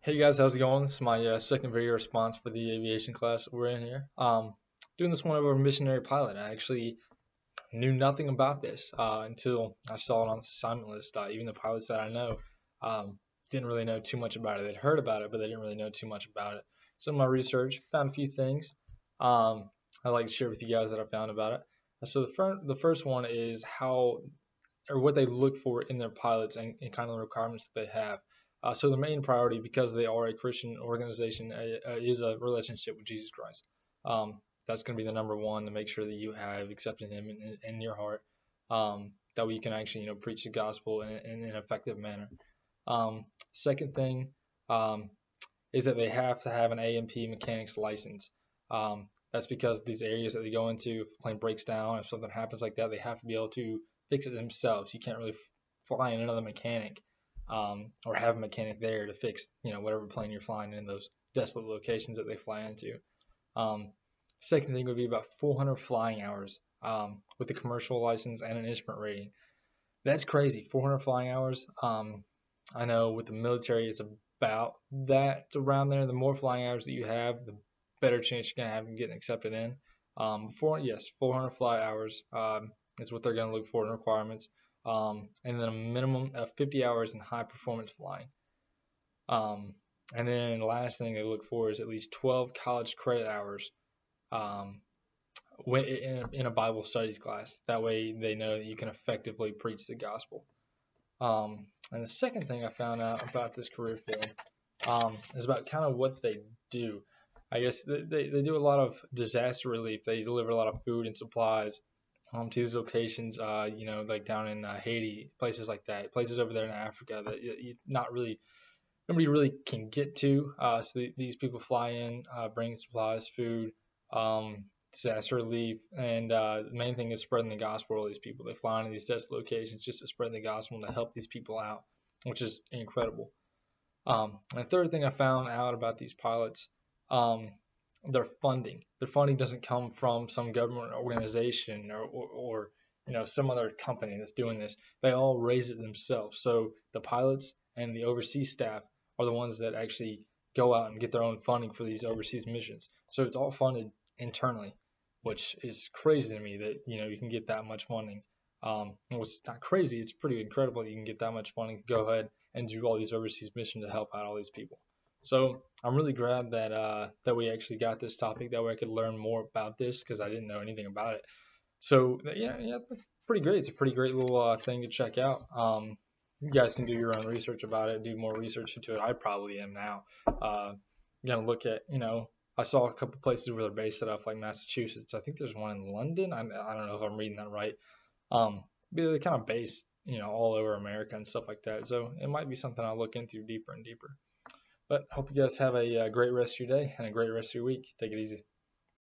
Hey guys, how's it going? This is my second video response for the aviation class we're in here. Doing this one over a missionary pilot. I actually knew nothing about this until I saw it on this assignment list. Even the pilots that I know didn't really know too much about it. They'd heard about it, but they didn't really know too much about it. So in my research, found a few things I'd like to share with you guys that I found about it. So the first one is how or what they look for in their pilots and kind of the requirements that they have. So the main priority, because they are a Christian organization, is a relationship with Jesus Christ. That's going to be the number one to make sure that you have accepted Him in your heart. That way you can actually, preach the gospel in an effective manner. Second thing is that they have to have an A&P mechanics license. That's because these areas that they go into, if the plane breaks down, if something happens like that, they have to be able to fix it themselves. You can't really fly in another mechanic or have a mechanic there to fix, whatever plane you're flying in those desolate locations that they fly into. Second thing would be about 400 flying hours with a commercial license and an instrument rating. That's crazy. 400 flying hours. I know with the military, it's about that. It's around there. The more flying hours that you have, the better chance you're gonna have of getting accepted in. 400 fly hours is what they're gonna look for in requirements, and then a minimum of 50 hours in high performance flying. And then the last thing they look for is at least 12 college credit hours in a Bible studies class. That way they know that you can effectively preach the gospel. And the second thing I found out about this career field is about kind of what they do. I guess they do a lot of disaster relief. They deliver a lot of food and supplies to these locations, like down in Haiti, places like that, places over there in Africa that nobody really can get to. So these people fly in, bring supplies, food, disaster relief, and the main thing is spreading the gospel to these people. They fly into these desolate locations just to spread the gospel and to help these people out, which is incredible. And the third thing I found out about these pilots, their funding. Their funding doesn't come from some government organization or some other company that's doing this. They all raise it themselves. So the pilots and the overseas staff are the ones that actually go out and get their own funding for these overseas missions. So it's all funded internally, which is crazy to me that you can get that much funding. It's not crazy, it's pretty incredible that you can get that much funding to go ahead and do all these overseas missions to help out all these people. So I'm really glad that we actually got this topic. That way I could learn more about this because I didn't know anything about it. So yeah, that's pretty great. It's a pretty great little thing to check out. You guys can do your own research about it, do more research into it. I probably am now. Gonna look at, I saw a couple places where they're based out of, like Massachusetts. I think there's one in London. I don't know if I'm reading that right. But they're kind of based, all over America and stuff like that. So it might be something I'll look into deeper and deeper. But hope you guys have a great rest of your day and a great rest of your week. Take it easy.